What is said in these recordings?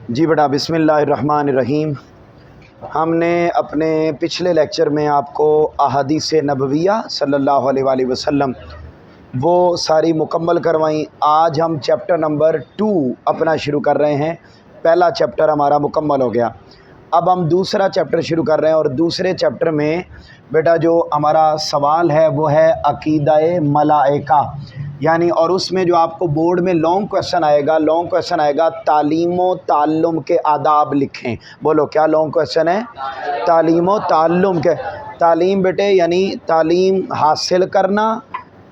جی بیٹا، بسم اللہ الرحمن الرحیم۔ ہم نے اپنے پچھلے لیکچر میں آپ کو احادیث نبویہ صلی اللہ علیہ وآلہ وسلم وہ ساری مکمل کروائیں۔ آج ہم چیپٹر نمبر 2 اپنا شروع کر رہے ہیں۔ پہلا چیپٹر ہمارا مکمل ہو گیا، اب ہم دوسرا چیپٹر شروع کر رہے ہیں، اور دوسرے چیپٹر میں بیٹا جو ہمارا سوال ہے وہ ہے عقیدہ ملائکہ، یعنی اور اس میں جو آپ کو بورڈ میں لانگ کویسچن آئے گا تعلیم و تعلم کے آداب لکھیں۔ بولو کیا لانگ کویسچن ہے؟ تعلیم و تعلم کے۔ تعلیم بیٹے یعنی تعلیم حاصل کرنا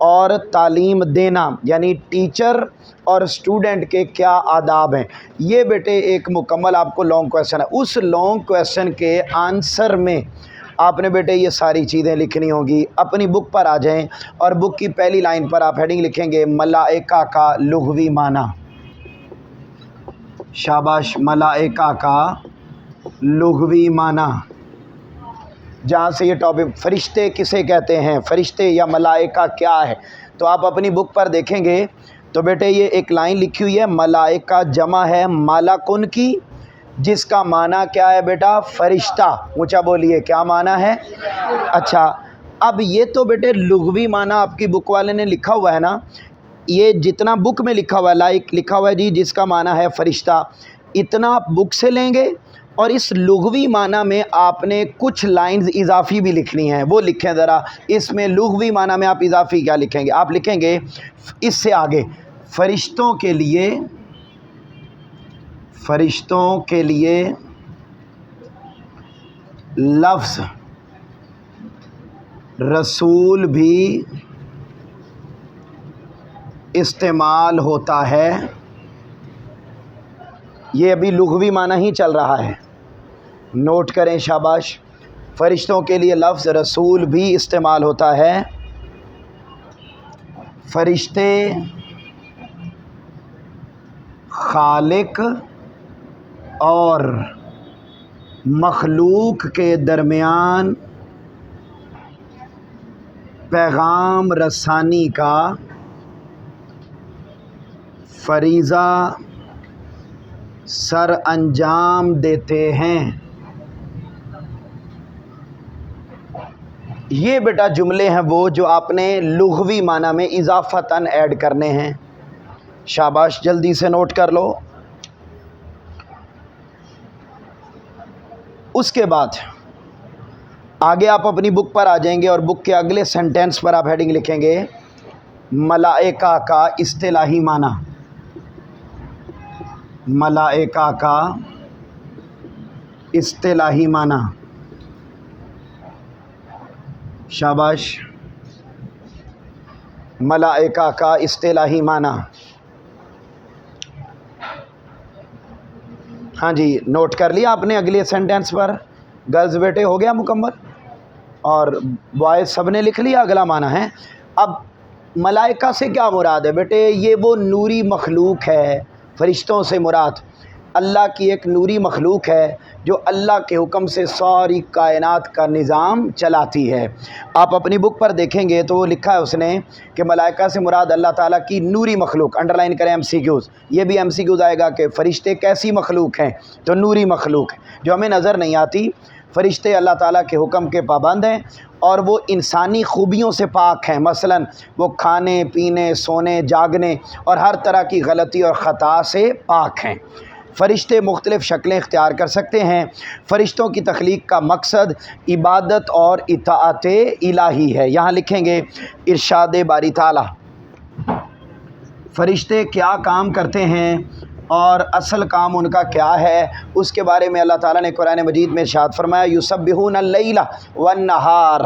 اور تعلیم دینا، یعنی ٹیچر اور اسٹوڈنٹ کے کیا آداب ہیں، یہ بیٹے ایک مکمل آپ کو لانگ کویسچن ہے۔ اس لانگ کویسچن کے آنسر میں آپ نے بیٹے یہ ساری چیزیں لکھنی ہوں گی۔ اپنی بک پر آ جائیں اور بک کی پہلی لائن پر آپ ہیڈنگ لکھیں گے ملائکہ کا لغوی معنی۔ شاباش، ملائکہ کا لغوی معنی، جہاں سے یہ ٹاپک فرشتے کسے کہتے ہیں، فرشتے یا ملائکہ کیا ہے، تو آپ اپنی بک پر دیکھیں گے تو بیٹے یہ ایک لائن لکھی ہوئی ہے، ملائکہ جمع ہے ملکن کی، جس کا معنی کیا ہے بیٹا؟ فرشتہ۔ اونچا بولیے، کیا معنی ہے؟ اچھا، اب یہ تو بیٹے لغوی معنی آپ کی بک والے نے لکھا ہوا ہے نا، یہ جتنا بک میں لکھا ہوا ہے لکھا ہوا ہے جی جس کا معنی ہے فرشتہ، اتنا آپ بک سے لیں گے، اور اس لغوی معنی میں آپ نے کچھ لائنز اضافی بھی لکھنی ہیں، وہ لکھیں ذرا۔ اس میں لغوی معنی میں آپ اضافی کیا لکھیں گے؟ آپ لکھیں گے اس سے آگے فرشتوں کے لیے لفظ رسول بھی استعمال ہوتا ہے۔ یہ ابھی لغوی معنی ہی چل رہا ہے، نوٹ کریں، شاباش۔ فرشتوں کے لیے لفظ رسول بھی استعمال ہوتا ہے۔ فرشتے خالق اور مخلوق کے درمیان پیغام رسانی کا فریضہ سر انجام دیتے ہیں۔ یہ بیٹا جملے ہیں وہ جو آپ نے لغوی معنی میں اضافتاً ایڈ کرنے ہیں۔ شاباش، جلدی سے نوٹ کر لو۔ اس کے بعد آگے آپ اپنی بک پر آ جائیں گے اور بک کے اگلے سینٹینس پر آپ ہیڈنگ لکھیں گے ملائکہ کا اصطلاحی معنی۔ ملائکہ کا اصطلاحی معنی، شاباش، ملائکہ کا اصطلاحی معنی۔ ہاں جی، نوٹ کر لیا آپ نے اگلے سینٹینس پر؟ گرلز بیٹے ہو گیا مکمل، اور بوائز سب نے لکھ لیا اگلا معنی ہے۔ اب ملائکہ سے کیا مراد ہے بیٹے؟ یہ وہ نوری مخلوق ہے، فرشتوں سے مراد اللہ کی ایک نوری مخلوق ہے جو اللہ کے حکم سے ساری کائنات کا نظام چلاتی ہے۔ آپ اپنی بک پر دیکھیں گے تو وہ لکھا ہے اس نے کہ ملائکہ سے مراد اللہ تعالیٰ کی نوری مخلوق، انڈر لائن کریں MCQs، یہ بھی MCQs آئے گا کہ فرشتے کیسی مخلوق ہیں، تو نوری مخلوق جو ہمیں نظر نہیں آتی۔ فرشتے اللہ تعالیٰ کے حکم کے پابند ہیں اور وہ انسانی خوبیوں سے پاک ہیں، مثلا وہ کھانے پینے سونے جاگنے اور ہر طرح کی غلطی اور خطا سے پاک ہیں۔ فرشتے مختلف شکلیں اختیار کر سکتے ہیں۔ فرشتوں کی تخلیق کا مقصد عبادت اور اطاعت الہی ہے۔ یہاں لکھیں گے ارشاد باری تعالیٰ، فرشتے کیا کام کرتے ہیں اور اصل کام ان کا کیا ہے، اس کے بارے میں اللہ تعالیٰ نے قرآن مجید میں ارشاد فرمایا یسبحون اللیل والنہار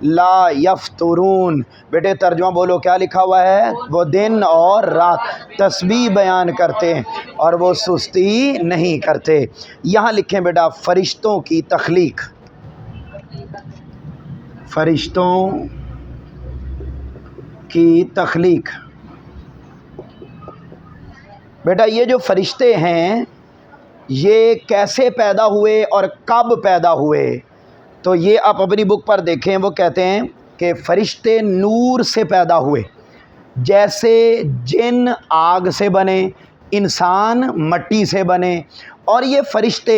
لا یفترون۔ بیٹے ترجمہ بولو، کیا لکھا ہوا ہے؟ وہ دن اور رات تسبیح بیان کرتے ہیں اور وہ سستی نہیں کرتے۔ یہاں لکھیں بیٹا فرشتوں کی تخلیق، فرشتوں کی تخلیق۔ بیٹا یہ جو فرشتے ہیں یہ کیسے پیدا ہوئے اور کب پیدا ہوئے، تو یہ آپ اپنی بک پر دیکھیں، وہ کہتے ہیں کہ فرشتے نور سے پیدا ہوئے، جیسے جن آگ سے بنے، انسان مٹی سے بنے اور یہ فرشتے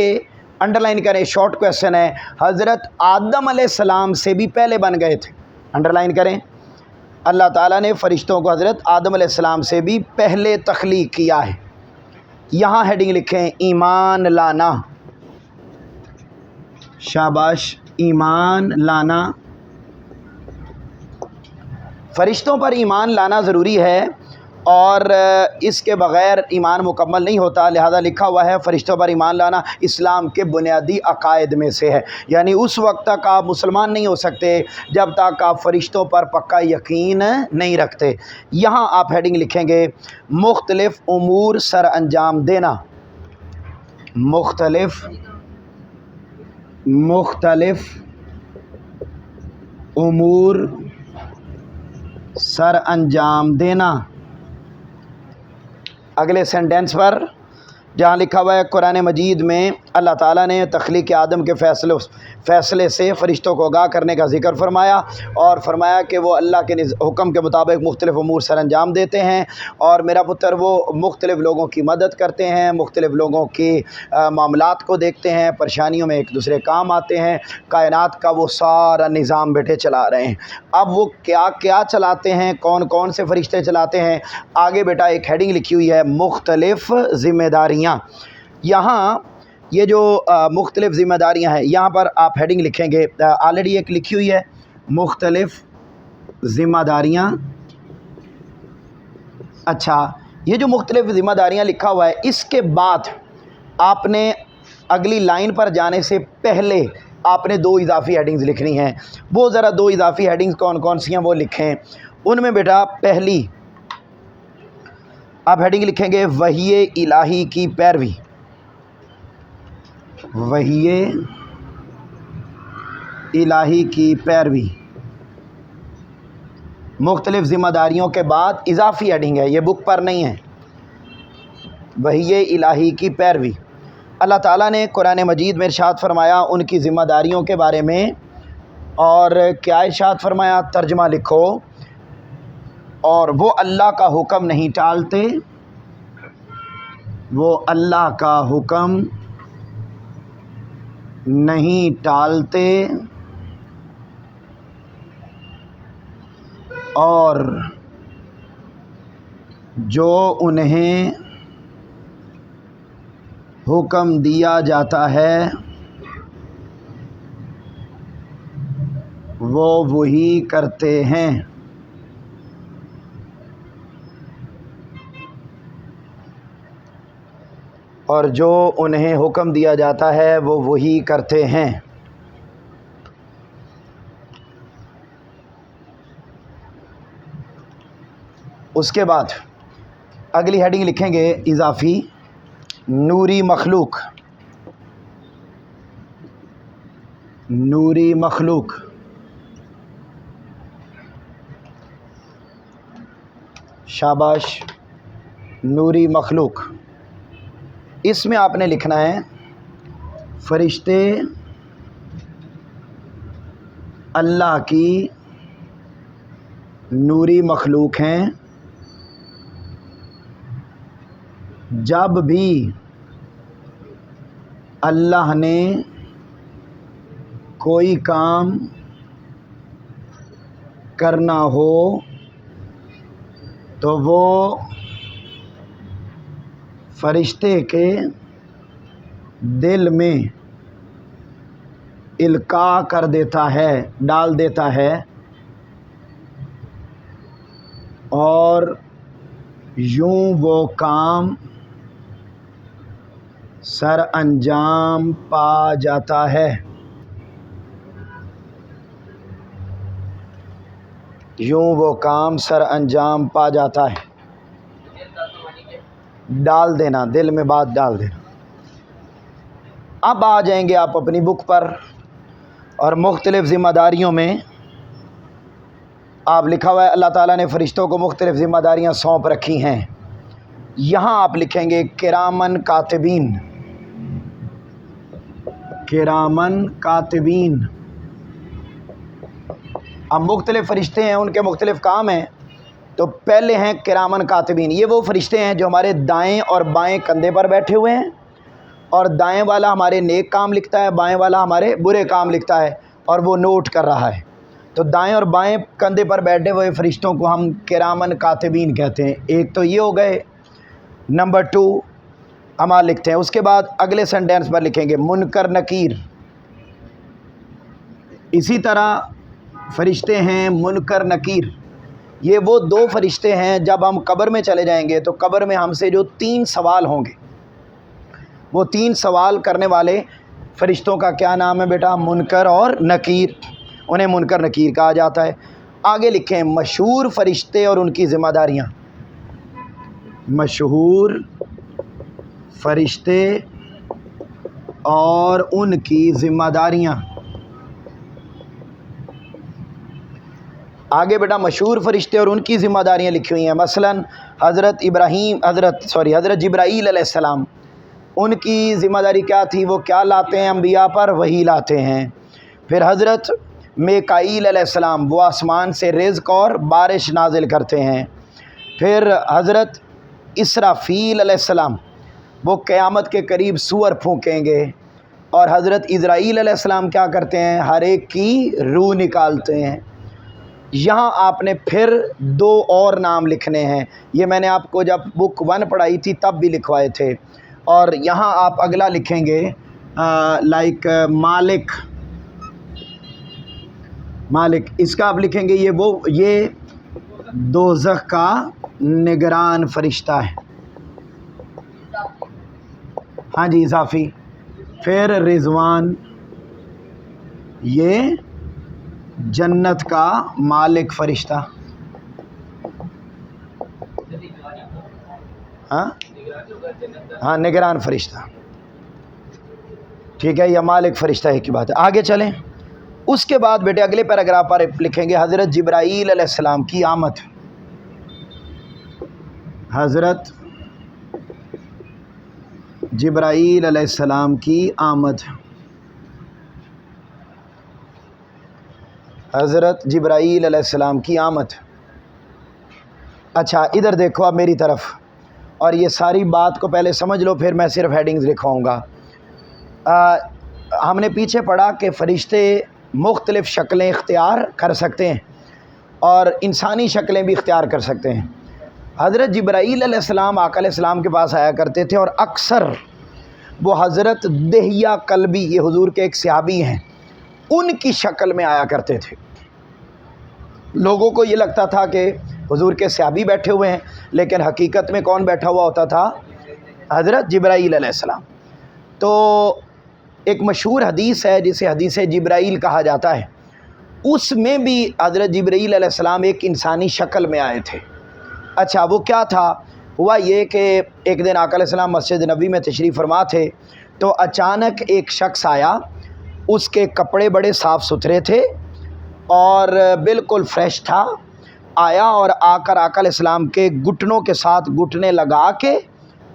انڈرلائن کریں، شارٹ کویسچن ہے، حضرت آدم علیہ السلام سے بھی پہلے بن گئے تھے. انڈرلائن کریں، اللہ تعالیٰ نے فرشتوں کو حضرت آدم علیہ السلام سے بھی پہلے تخلیق کیا ہے. یہاں ہیڈنگ لکھیں ایمان لانا. شاباش، ایمان لانا. فرشتوں پر ایمان لانا ضروری ہے اور اس کے بغیر ایمان مکمل نہیں ہوتا. لہذا لکھا ہوا ہے فرشتوں پر ایمان لانا اسلام کے بنیادی عقائد میں سے ہے. یعنی اس وقت تک آپ مسلمان نہیں ہو سکتے جب تک آپ فرشتوں پر پکا یقین نہیں رکھتے. یہاں آپ ہیڈنگ لکھیں گے مختلف امور سر انجام دینا. مختلف امور سر انجام دینا. اگلے سینٹینس پر جہاں لکھا ہوا ہے قرآن مجید میں اللہ تعالیٰ نے تخلیق آدم کے فیصلے سے فرشتوں کو آگاہ کرنے کا ذکر فرمایا اور فرمایا کہ وہ اللہ کے حکم کے مطابق مختلف امور سر انجام دیتے ہیں. اور میرا پتر وہ مختلف لوگوں کی مدد کرتے ہیں، مختلف لوگوں کی معاملات کو دیکھتے ہیں، پریشانیوں میں ایک دوسرے کام آتے ہیں. کائنات کا وہ سارا نظام بیٹھے چلا رہے ہیں. اب وہ کیا کیا چلاتے ہیں، کون کون سے فرشتے چلاتے ہیں، آگے بیٹا ایک ہیڈنگ لکھی ہوئی ہے مختلف ذمہ داریاں. یہاں یہ جو مختلف ذمہ داریاں ہیں یہاں پر آپ ہیڈنگ لکھیں گے، آلریڈی ایک لکھی ہوئی ہے مختلف ذمہ داریاں. اچھا، یہ جو مختلف ذمہ داریاں لکھا ہوا ہے اس کے بعد آپ نے اگلی لائن پر جانے سے پہلے آپ نے 2 اضافی ہیڈنگز لکھنی ہیں. وہ ذرا 2 اضافی ہیڈنگز کون کون سی ہیں وہ لکھیں. ان میں بیٹا پہلی آپ ہیڈنگ لکھیں گے وحی الہی کی پیروی. وحی الہی کی پیروی. مختلف ذمہ داریوں کے بعد اضافی ہیڈنگ ہے، یہ بک پر نہیں ہے. وحی الہی کی پیروی. اللہ تعالیٰ نے قرآن مجید میں ارشاد فرمایا ان کی ذمہ داریوں کے بارے میں، اور کیا ارشاد فرمایا؟ ترجمہ لکھو. اور وہ اللہ کا حکم نہیں ٹالتے، وہ اللہ کا حکم نہیں ٹالتے اور جو انہیں حکم دیا جاتا ہے وہ وہی کرتے ہیں. اور جو انہیں حکم دیا جاتا ہے وہ وہی کرتے ہیں. اس کے بعد اگلی ہیڈنگ لکھیں گے اضافی نوری مخلوق. نوری مخلوق. شاباش، نوری مخلوق. اس میں آپ نے لکھنا ہے فرشتے اللہ کی نوری مخلوق ہیں. جب بھی اللہ نے کوئی کام کرنا ہو تو وہ فرشتے کے دل میں القاء کر دیتا ہے، ڈال دیتا ہے، اور یوں وہ کام سر انجام پا جاتا ہے. یوں وہ کام سر انجام پا جاتا ہے. ڈال دینا، دل میں بات ڈال دینا. اب آ جائیں گے آپ اپنی بک پر اور مختلف ذمہ داریوں میں آپ لکھا ہوا ہے اللہ تعالیٰ نے فرشتوں کو مختلف ذمہ داریاں سونپ رکھی ہیں. یہاں آپ لکھیں گے کرامن کاتبین. کرامن کاتبین. اب مختلف فرشتے ہیں، ان کے مختلف کام ہیں. تو پہلے ہیں کرامن کاتبین. یہ وہ فرشتے ہیں جو ہمارے دائیں اور بائیں کندھے پر بیٹھے ہوئے ہیں اور دائیں والا ہمارے نیک کام لکھتا ہے، بائیں والا ہمارے برے کام لکھتا ہے، اور وہ نوٹ کر رہا ہے۔ تو دائیں اور بائیں کندھے پر بیٹھے ہوئے فرشتوں کو ہم کرامن کاتبین کہتے ہیں۔ ایک تو یہ ہو گئے، نمبر 2 اعمال لکھتے ہیں۔ اس کے بعد اگلے سینٹینس پر لکھیں گے منکر نکیر۔ اسی طرح فرشتے ہیں منکر نکیر، یہ وہ 2 فرشتے ہیں جب ہم قبر میں چلے جائیں گے تو قبر میں ہم سے جو 3 سوال ہوں گے، وہ 3 سوال کرنے والے فرشتوں کا کیا نام ہے بیٹا؟ منکر اور نکیر، انہیں منکر نکیر کہا جاتا ہے۔ آگے لکھیں مشہور فرشتے اور ان کی ذمہ داریاں۔ مشہور فرشتے اور ان کی ذمہ داریاں۔ آگے بیٹا مشہور فرشتے اور ان کی ذمہ داریاں لکھی ہوئی ہیں۔ مثلا حضرت جبرائیل علیہ السلام، ان کی ذمہ داری کیا تھی؟ وہ کیا لاتے ہیں؟ انبیاء پر وحی لاتے ہیں۔ پھر حضرت میکائیل علیہ السلام، وہ آسمان سے رزق اور بارش نازل کرتے ہیں۔ پھر حضرت اسرافیل علیہ السلام، وہ قیامت کے قریب سور پھونکیں گے۔ اور حضرت اسرائیل علیہ السلام کیا کرتے ہیں؟ ہر ایک کی روح نکالتے ہیں۔ یہاں آپ نے پھر 2 اور نام لکھنے ہیں، یہ میں نے آپ کو جب بک 1 پڑھائی تھی تب بھی لکھوائے تھے، اور یہاں آپ اگلا لکھیں گے لائک مالک، اس کا آپ لکھیں گے یہ دوزخ کا نگران فرشتہ ہے، ہاں جی اضافی۔ پھر رضوان، یہ جنت کا مالک فرشتہ، ہاں نگران فرشتہ، ٹھیک ہے، یہ مالک فرشتہ ہے کی بات ہے۔ آگے چلیں، اس کے بعد بیٹے اگلے پیراگراف پر لکھیں گے حضرت جبرائیل علیہ السلام کی آمد۔ حضرت جبرائیل علیہ السلام کی آمد، حضرت جبرائیل علیہ السلام کی آمد۔ اچھا ادھر دیکھو اب میری طرف، اور یہ ساری بات کو پہلے سمجھ لو، پھر میں صرف ہیڈنگز لکھواؤں گا۔ ہم نے پیچھے پڑھا کہ فرشتے مختلف شکلیں اختیار کر سکتے ہیں اور انسانی شکلیں بھی اختیار کر سکتے ہیں۔ حضرت جبرائیل علیہ السلام آقا علیہ السلام کے پاس آیا کرتے تھے، اور اکثر وہ حضرت دہیہ کلبی، یہ حضور کے ایک صحابی ہیں، ان کی شکل میں آیا کرتے تھے۔ لوگوں کو یہ لگتا تھا کہ حضور کے صحابی بیٹھے ہوئے ہیں، لیکن حقیقت میں کون بیٹھا ہوا ہوتا تھا؟ حضرت جبرائیل علیہ السلام۔ تو ایک مشہور حدیث ہے جسے حدیث جبرائیل کہا جاتا ہے، اس میں بھی حضرت جبرائیل علیہ السلام ایک انسانی شکل میں آئے تھے۔ اچھا وہ کیا تھا؟ ہوا یہ کہ ایک دن آقا علیہ السلام مسجد نبوی میں تشریف فرما تھے، تو اچانک ایک شخص آیا، اس کے کپڑے بڑے صاف ستھرے تھے اور بالکل فریش تھا، آیا اور آ کر آقا علیہ السلام کے گھٹنوں کے ساتھ گھٹنے لگا کے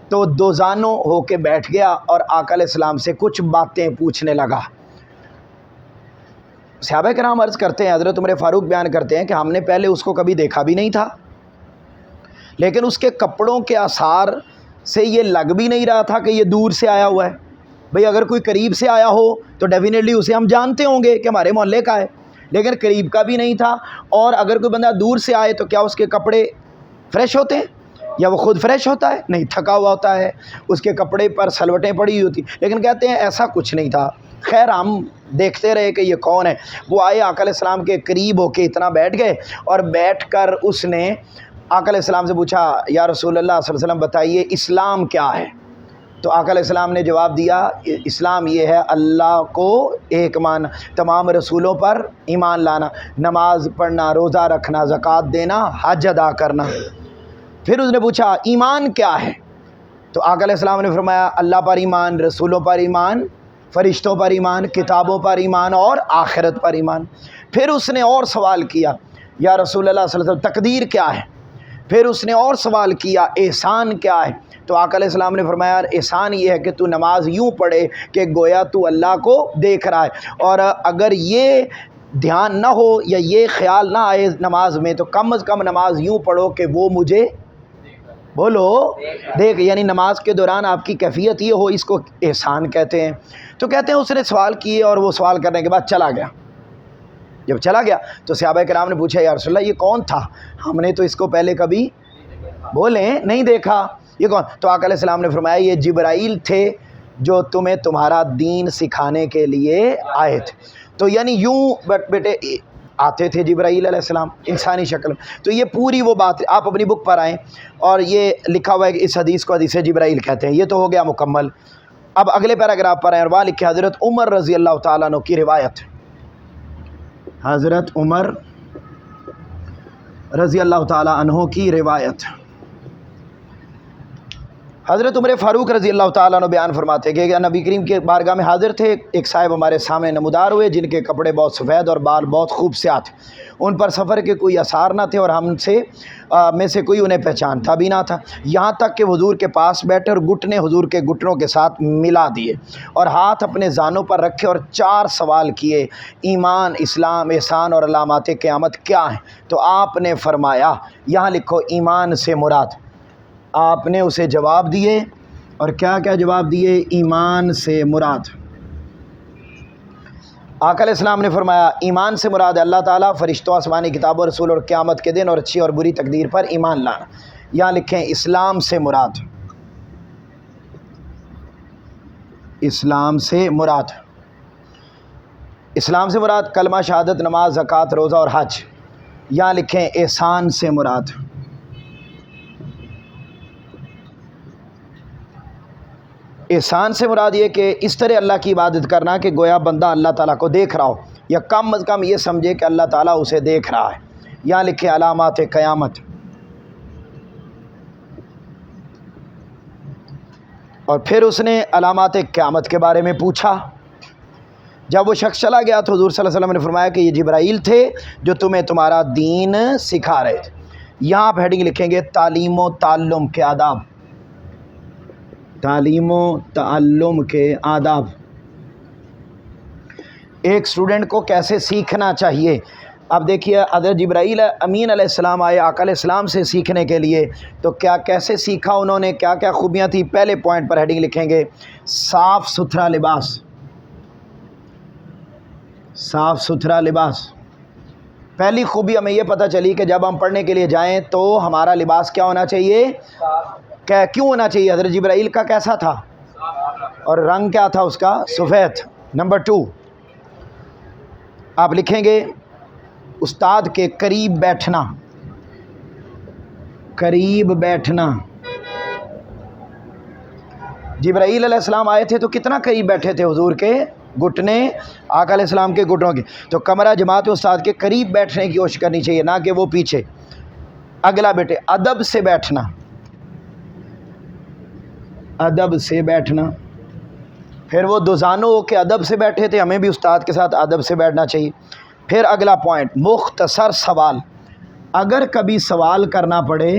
تو دوزانوں ہو کے بیٹھ گیا اور آقا علیہ السلام سے کچھ باتیں پوچھنے لگا۔ صحابہ کرام عرض کرتے ہیں، حضرت عمر فاروق بیان کرتے ہیں کہ ہم نے پہلے اس کو کبھی دیکھا بھی نہیں تھا، لیکن اس کے کپڑوں کے آثار سے یہ لگ بھی نہیں رہا تھا کہ یہ دور سے آیا ہوا ہے۔ بھئی اگر کوئی قریب سے آیا ہو تو ڈیفینیٹلی اسے ہم جانتے ہوں گے کہ ہمارے محلے کا ہے، لیکن قریب کا بھی نہیں تھا۔ اور اگر کوئی بندہ دور سے آئے تو کیا اس کے کپڑے فریش ہوتے ہیں یا وہ خود فریش ہوتا ہے؟ نہیں، تھکا ہوا ہوتا ہے، اس کے کپڑے پر سلوٹیں پڑی ہوئی ہوتی، لیکن کہتے ہیں ایسا کچھ نہیں تھا۔ خیر ہم دیکھتے رہے کہ یہ کون ہے۔ وہ آئے آقا علیہ السلام کے قریب ہو کے اتنا بیٹھ گئے، اور بیٹھ کر اس نے آقا علیہ السلام سے پوچھا، یا رسول اللہ صلی اللہ علیہ وسلم بتائیے اسلام کیا ہے؟ تو آقا علیہ السلام نے جواب دیا، اسلام یہ ہے اللہ کو ایک ماننا، تمام رسولوں پر ایمان لانا، نماز پڑھنا، روزہ رکھنا، زکوٰۃ دینا، حج ادا کرنا۔ پھر اس نے پوچھا ایمان کیا ہے؟ تو آقا علیہ السلام نے فرمایا اللہ پر ایمان، رسولوں پر ایمان، فرشتوں پر ایمان، کتابوں پر ایمان اور آخرت پر ایمان۔ پھر اس نے اور سوال کیا، یا رسول اللہ صلی اللہ علیہ وسلم تقدیر کیا ہے؟ پھر اس نے اور سوال کیا احسان کیا ہے؟ تو آقا علیہ السلام نے فرمایا احسان یہ ہے کہ تو نماز یوں پڑھے کہ گویا تو اللہ کو دیکھ رہا ہے، اور اگر یہ دھیان نہ ہو یا یہ خیال نہ آئے نماز میں تو کم از کم نماز یوں پڑھو کہ وہ مجھے بولو دیکھ، یعنی نماز کے دوران آپ کی کیفیت یہ ہو، اس کو احسان کہتے ہیں۔ تو کہتے ہیں اس نے سوال کیے اور وہ سوال کرنے کے بعد چلا گیا۔ جب چلا گیا تو صحابہ کرام نے پوچھا یا رسول اللہ یہ کون تھا؟ ہم نے تو اس کو پہلے کبھی بولیں نہیں دیکھا، یہ کون؟ تو آقا علیہ السلام نے فرمایا یہ جبرائیل تھے جو تمہیں تمہارا دین سکھانے کے لیے آئے تھے۔ تو یعنی یوں بیٹے آتے تھے جبرائیل علیہ السلام انسانی شکل میں۔ تو یہ پوری وہ بات آپ اپنی بک پر آئیں اور یہ لکھا ہوا ہے کہ اس حدیث کو حدیث جبرائیل کہتے ہیں۔ یہ تو ہو گیا مکمل۔ اب اگلے پیراگراف پر آئیں اور وہاں لکھے حضرت عمر رضی اللہ تعالیٰ عنہ کی روایت، حضرت عمر رضی اللہ تعالیٰ عنہ کی روایت۔ حضرت عمر فاروق رضی اللہ تعالیٰ عنہ بیان فرماتے کہ نبی کریم کے بارگاہ میں حاضر تھے، ایک صاحب ہمارے سامنے نمودار ہوئے جن کے کپڑے بہت سفید اور بال بہت خوبصورت تھے، ان پر سفر کے کوئی آثار نہ تھے اور ہم میں سے کوئی انہیں پہچانتا بھی نہ تھا، یہاں تک کہ حضور کے پاس بیٹھے اور گھٹنے حضور کے گھٹنوں کے ساتھ ملا دیے اور ہاتھ اپنے زانوں پر رکھے اور 4 سوال کیے، ایمان، اسلام، احسان اور علامات قیامت کیا ہیں؟ تو آپ نے فرمایا، یہاں لکھو ایمان سے مراد، آپ نے اسے جواب دیے اور کیا کیا جواب دیے؟ ایمان سے مراد۔ آقا علیہ السلام نے فرمایا ایمان سے مراد اللہ تعالیٰ، فرشتوں، آسمانی کتابوں، رسول اور قیامت کے دن اور اچھی اور بری تقدیر پر ایمان لانا۔ یہاں لکھیں اسلام سے مراد، اسلام سے مراد، اسلام سے مراد کلمہ، شہادت، نماز، زکوٰۃ، روزہ اور حج۔ یہاں لکھیں احسان سے مراد، احسان سے مراد یہ کہ اس طرح اللہ کی عبادت کرنا کہ گویا بندہ اللہ تعالیٰ کو دیکھ رہا ہو، یا کم از کم یہ سمجھے کہ اللہ تعالیٰ اسے دیکھ رہا ہے۔ یہاں لکھے علامات قیامت، اور پھر اس نے علامات قیامت کے بارے میں پوچھا۔ جب وہ شخص چلا گیا تو حضور صلی اللہ علیہ وسلم نے فرمایا کہ یہ جبرائیل تھے جو تمہیں تمہارا دین سکھا رہے تھے۔ یہاں آپ ہیڈنگ لکھیں گے تعلیم و تعلم کے آداب، تعلیم و تعلم کے آداب، ایک اسٹوڈنٹ کو کیسے سیکھنا چاہیے۔ اب دیکھیے حضرت جبرائیل امین علیہ السلام آئے آقا علیہ السلام سے سیکھنے کے لیے، تو کیسے سیکھا انہوں نے، کیا کیا خوبیاں تھیں؟ پہلے پوائنٹ پر ہیڈنگ لکھیں گے صاف ستھرا لباس، صاف ستھرا لباس۔ پہلی خوبی ہمیں یہ پتہ چلی کہ جب ہم پڑھنے کے لیے جائیں تو ہمارا لباس کیا ہونا چاہیے؟ کیوں ہونا چاہیے؟ حضرت جبرائیل کا کیسا تھا اور رنگ کیا تھا اس کا؟ سفید۔ نمبر 2 آپ لکھیں گے استاد کے قریب بیٹھنا، قریب بیٹھنا۔ جبرائیل علیہ السلام آئے تھے تو کتنا قریب بیٹھے تھے حضور کے؟ گھٹنے آقا علیہ السلام کے گھٹنوں کے۔ تو کمرہ جماعت استاد کے قریب بیٹھنے کی کوشش کرنی چاہیے، نہ کہ وہ پیچھے۔ اگلا بیٹے ادب سے بیٹھنا، ادب سے بیٹھنا۔ پھر وہ دوزانوں کے ادب سے بیٹھے تھے، ہمیں بھی استاد کے ساتھ ادب سے بیٹھنا چاہیے۔ پھر اگلا پوائنٹ مختصر سوال، اگر کبھی سوال کرنا پڑے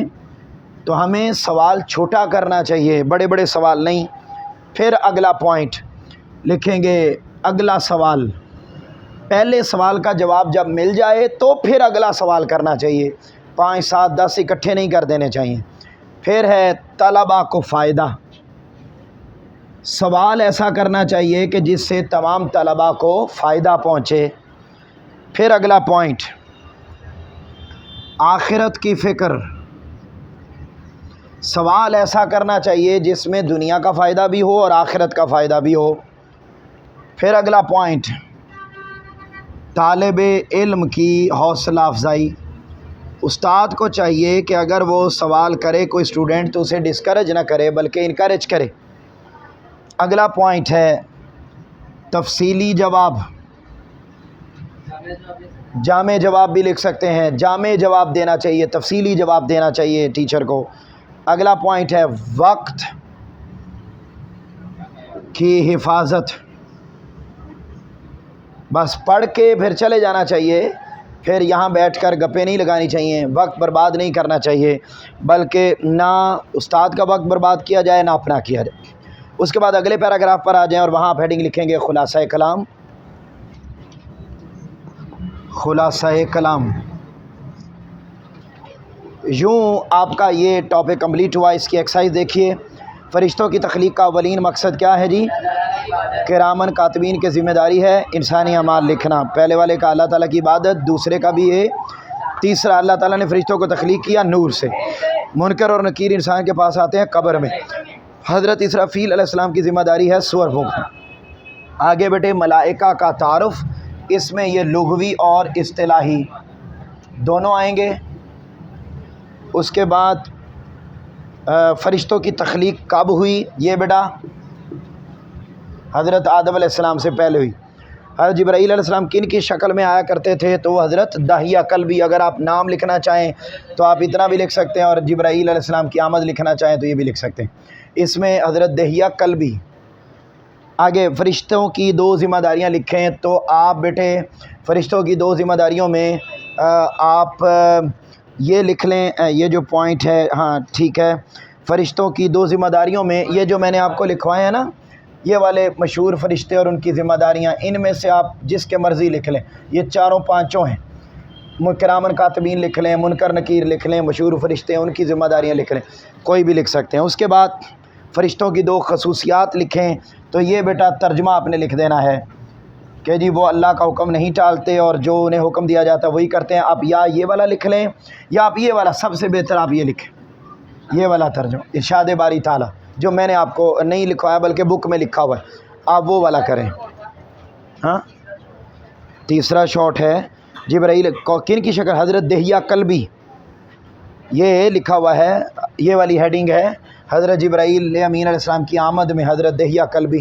تو ہمیں سوال چھوٹا کرنا چاہیے، بڑے بڑے سوال نہیں۔ پھر اگلا پوائنٹ لکھیں گے اگلا سوال، پہلے سوال کا جواب جب مل جائے تو پھر اگلا سوال کرنا چاہیے، 5 7 10 اکٹھے نہیں کر دینے چاہیے۔ پھر ہے طلباء کو فائدہ، سوال ایسا کرنا چاہیے کہ جس سے تمام طلباء کو فائدہ پہنچے۔ پھر اگلا پوائنٹ آخرت کی فکر، سوال ایسا کرنا چاہیے جس میں دنیا کا فائدہ بھی ہو اور آخرت کا فائدہ بھی ہو۔ پھر اگلا پوائنٹ طالب علم کی حوصلہ افزائی، استاد کو چاہیے کہ اگر وہ سوال کرے کوئی اسٹوڈنٹ تو اسے ڈسکریج نہ کرے بلکہ انکریج کرے۔ اگلا پوائنٹ ہے تفصیلی جواب، جامع جواب بھی لکھ سکتے ہیں، جامع جواب دینا چاہیے، تفصیلی جواب دینا چاہیے ٹیچر کو۔ اگلا پوائنٹ ہے وقت کی حفاظت، بس پڑھ کے پھر چلے جانا چاہیے، پھر یہاں بیٹھ کر گپیں نہیں لگانی چاہیے، وقت برباد نہیں کرنا چاہیے، بلکہ نہ استاد کا وقت برباد کیا جائے نہ اپنا کیا جائے۔ اس کے بعد اگلے پیراگراف پر آ جائیں اور وہاں آپ ہیڈنگ لکھیں گے خلاصہ کلام، خلاصہ کلام۔ یوں آپ کا یہ ٹاپک کمپلیٹ ہوا. اس کی ایکسرسائز دیکھیے. فرشتوں کی تخلیق کا اولین مقصد کیا ہے جی؟ کرامن کاتبین کی ذمہ داری ہے انسانی اعمال لکھنا. پہلے والے کا اللہ تعالیٰ کی عبادت، دوسرے کا بھی ہے. تیسرا اللہ تعالیٰ نے فرشتوں کو تخلیق کیا نور سے. منکر اور نکیر انسان کے پاس آتے ہیں قبر میں. حضرت اسرافیل علیہ السلام کی ذمہ داری ہے سور پھونکنا. آگے بیٹے ملائکہ کا تعارف، اس میں یہ لغوی اور اصطلاحی دونوں آئیں گے. اس کے بعد فرشتوں کی تخلیق کب ہوئی؟ یہ بیٹا حضرت آدم علیہ السلام سے پہلے ہوئی. حضرت جبرائیل علیہ السلام کن کی شکل میں آیا کرتے تھے؟ تو وہ حضرت داہیہ قلبی. اگر آپ نام لکھنا چاہیں تو آپ اتنا بھی لکھ سکتے ہیں، اور جبرائیل علیہ السلام کی آمد لکھنا چاہیں تو یہ بھی لکھ سکتے ہیں. اس میں حضرت داہیہ قلبی. آگے فرشتوں کی 2 ذمہ داریاں لکھیں تو آپ بیٹے فرشتوں کی 2 ذمہ داریوں میں آپ یہ لکھ لیں. یہ جو پوائنٹ ہے، ہاں ٹھیک ہے. فرشتوں کی 2 ذمہ داریوں میں یہ جو میں نے آپ کو لکھوائے ہیں نا، یہ والے مشہور فرشتے اور ان کی ذمہ داریاں، ان میں سے آپ جس کے مرضی لکھ لیں. یہ 4-5 ہیں. کرامن کاتبین لکھ لیں، منکر نکیر لکھ لیں، مشہور فرشتے ان کی ذمہ داریاں لکھ لیں، کوئی بھی لکھ سکتے ہیں. اس کے بعد فرشتوں کی 2 خصوصیات لکھیں تو یہ بیٹا ترجمہ آپ نے لکھ دینا ہے کہ جی وہ اللہ کا حکم نہیں ٹالتے اور جو انہیں حکم دیا جاتا ہے وہی کرتے ہیں. آپ یا یہ والا لکھ لیں یا آپ یہ والا، سب سے بہتر آپ یہ لکھیں، یہ والا ترجمہ ارشاد باری تعالیٰ، جو میں نے آپ کو نہیں لکھوایا بلکہ بک میں لکھا ہوا ہے، آپ وہ والا کریں. ہاں تیسرا شارٹ ہے جبرائیل کن کی شکل؟ حضرت داہیہ قلبی. یہ لکھا ہوا ہے، یہ والی ہیڈنگ ہے حضرت جبرائیل امین علیہ السلام کی آمد میں حضرت داہیہ قلبی.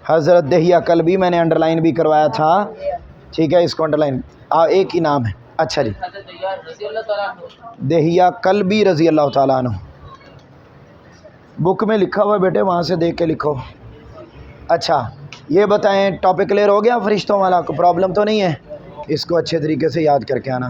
حضرت داہیہ قلبی میں نے انڈر لائن بھی کروایا تھا، ٹھیک ہے. اس کو انڈر لائن ایک ہی نام ہے. اچھا جی، داہیہ قلبی رضی اللہ تعالیٰ عنہ. بک میں لکھا ہوا ہے بیٹے، وہاں سے دیکھ کے لکھو. اچھا یہ بتائیں ٹاپک کلیئر ہو گیا فرشتوں والا؟ کو پرابلم تو نہیں ہے؟ اس کو اچھے طریقے سے یاد کر کے آنا.